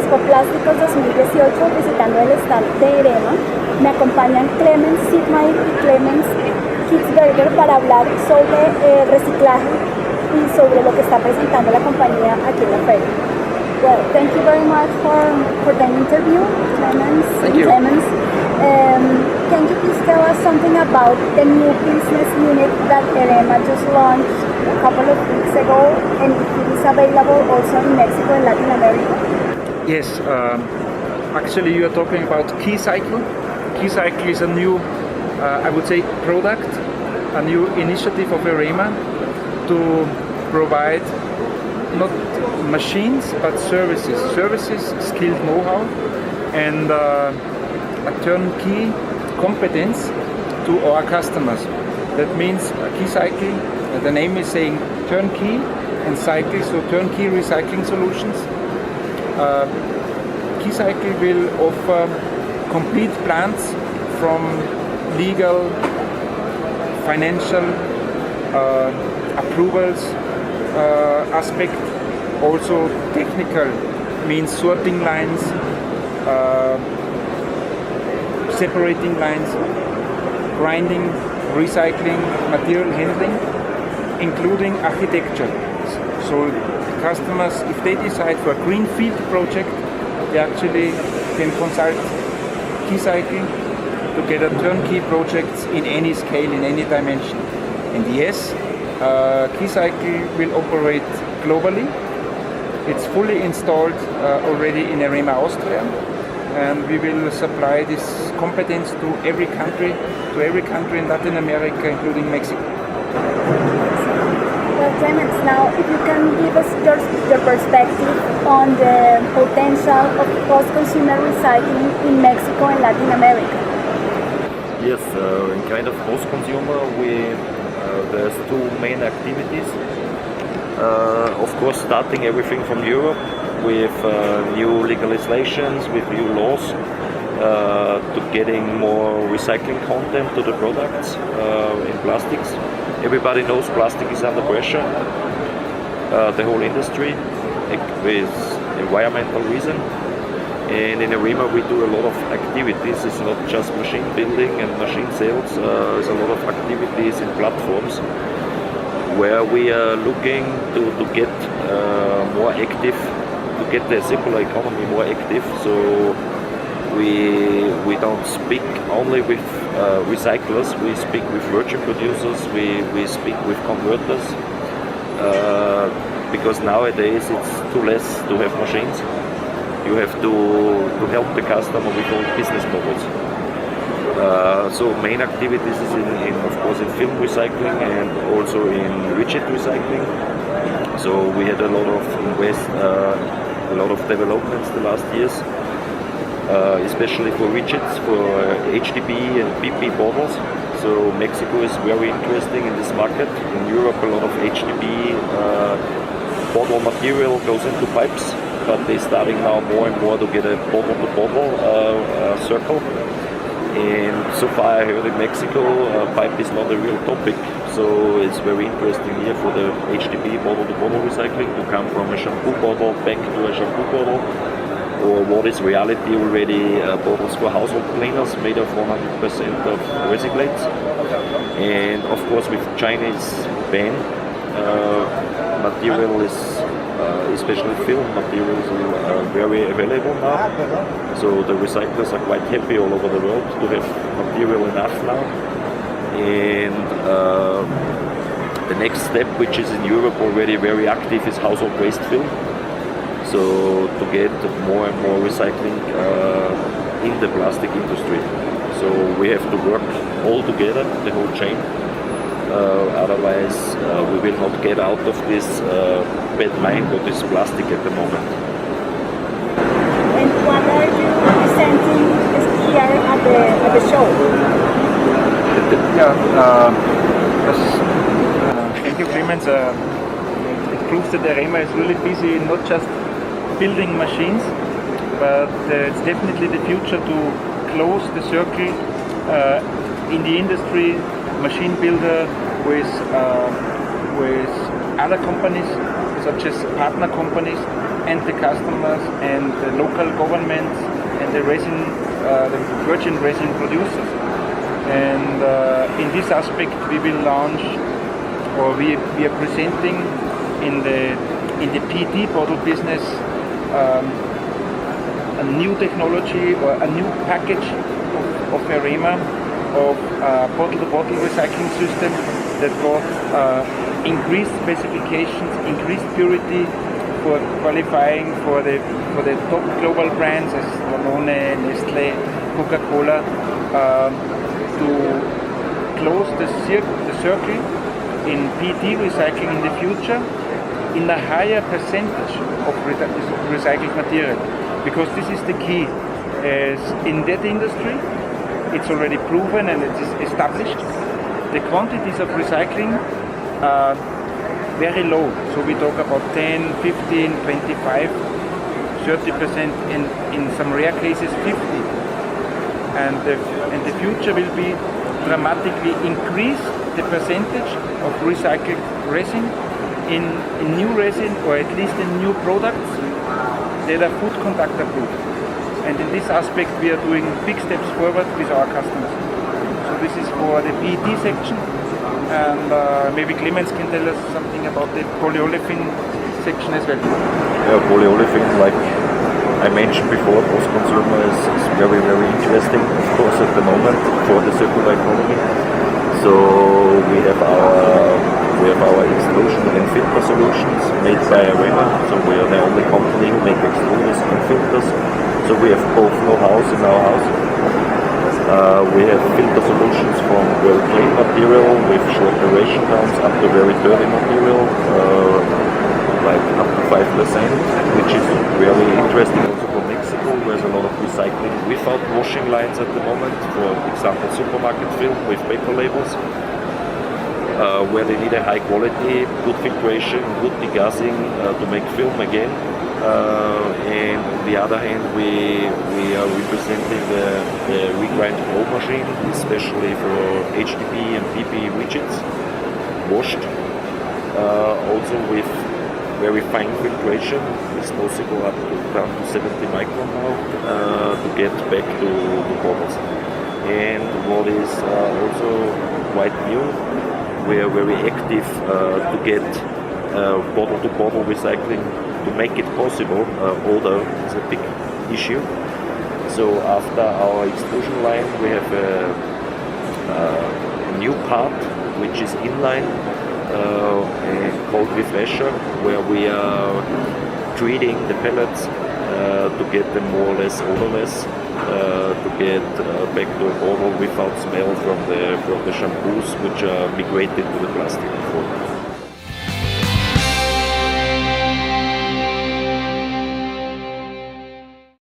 Expo Plásticos 2018 visitando el stand de Erema. Me acompañan Clemens Sidmay y Clemens Kitzberger para hablar sobre reciclaje y sobre lo que está presentando la compañía aquí en la feria. Well, thank you very much for the interview, Clemens. Thank you. Clemens. Can you please tell us something about the new business unit that Erema just launched a couple of weeks ago, and if it is available also in Mexico and Latin America? Yes, actually you are talking about KeyCycle. KeyCycle is a new, I would say, product, a new initiative of Erema to provide not machines but services, skilled know-how, and a turnkey competence to our customers. That means KeyCycle, the name is saying turnkey and cycle, so turnkey recycling solutions. KeyCycle will offer complete plans from legal, financial, approvals aspect, also technical, means sorting lines, separating lines, grinding, recycling, material handling, including architecture. So customers, if they decide for a greenfield project, they actually can consult KeyCycle to get a turnkey projects in any scale, in any dimension. And yes, KeyCycle will operate globally. It's fully installed already in Erema, Austria, and we will supply this competence to every country in Latin America, including Mexico. Well, Clemens, now if you can give us your perspective on the potential of post-consumer recycling in Mexico and Latin America. Yes, in kind of post-consumer, there's two main activities. Of course, starting everything from Europe with new legalizations, with new laws, to getting more recycling content to the products in plastics. Everybody knows plastic is under pressure, the whole industry, with environmental reason. And in Erema we do a lot of activities. It's not just machine building and machine sales. There's a lot of activities in platforms where we are looking to get more active, to get the circular economy more active. So we don't speak only with recyclers, we speak with virgin producers, we speak with converters, because nowadays it's too less to have machines. You have to help the customer with all business models. So main activities is of course in film recycling and also in rigid recycling. So we had a lot of developments the last years, especially for rigids, for HDB and PP bottles. So Mexico is very interesting in this market. In Europe a lot of HDB bottle material goes into pipes, but they're starting now more and more to get a bottle-to-bottle circle. And so far I heard in Mexico, pipe is not a real topic, so it's very interesting here for the HDB bottle-to-bottle recycling to come from a shampoo bottle back to a shampoo bottle, or what is reality already, bottles for household cleaners made of 100% of recyclates. And of course with Chinese ban, material is, especially film materials, are very available now. So the recyclers are quite happy all over the world to have material enough now. And the next step, which is in Europe already very active, is household waste film. So to get more and more recycling in the plastic industry. So we have to work all together, the whole chain. Otherwise we will not get out of this bad line what is plastic at the moment. And what are you presenting here at the show? Thank you, Clemens. It proves that Erema is really busy not just building machines, but it's definitely the future to close the circle in the industry, machine builder with other companies such as partner companies and the customers and the local governments and the virgin resin producers. And in this aspect we will launch, or we are presenting in the PET bottle business a new technology or a new package of Erema, of bottle-to-bottle recycling system that got increased specifications, increased purity for qualifying for the top global brands as Danone, Nestle, Coca-Cola, to close the circle in PET recycling in the future in a higher percentage of recycled material, because this is the key. As in that industry, it's already proven and it is established. The quantities of recycling are very low. So we talk about 10, 15, 25, 30%, in some rare cases 50. And the future will be dramatically increase the percentage of recycled resin in new resin, or at least in new products that are food contact approved. And in this aspect we are doing big steps forward with our customers. So this is for the PET section, and maybe Clemens can tell us something about the polyolefin section as well. Yeah, polyolefin, like I mentioned before, post-consumer is very, very interesting, of course, at the moment for the circular economy. So we have our extrusion and filter solutions made by Erema. So we are the only company who make extruders and filters. So we have both know-hows in our house. We have filter solutions from very clean material with short duration times up to very dirty material, like up to 5%, which is really interesting also for Mexico. There's a lot of recycling without washing lines at the moment. For example, supermarket film with paper labels, where they need a high quality, good filtration, good degassing to make film again. And on the other hand, we are representing the regrind roll machine, especially for HDP and PP widgets, washed, also with very fine filtration. It's possible up to down to 70 micron now to get back to the bottles. And what is also quite new, we are very active to get bottle-to-bottle recycling. To make it possible, odor is a big issue. So after our extrusion line, we have a new part which is inline called refresher, where we are treating the pellets to get them more or less odorless, to get back to a bottle without smell from the shampoos which are migrated to the plastic before.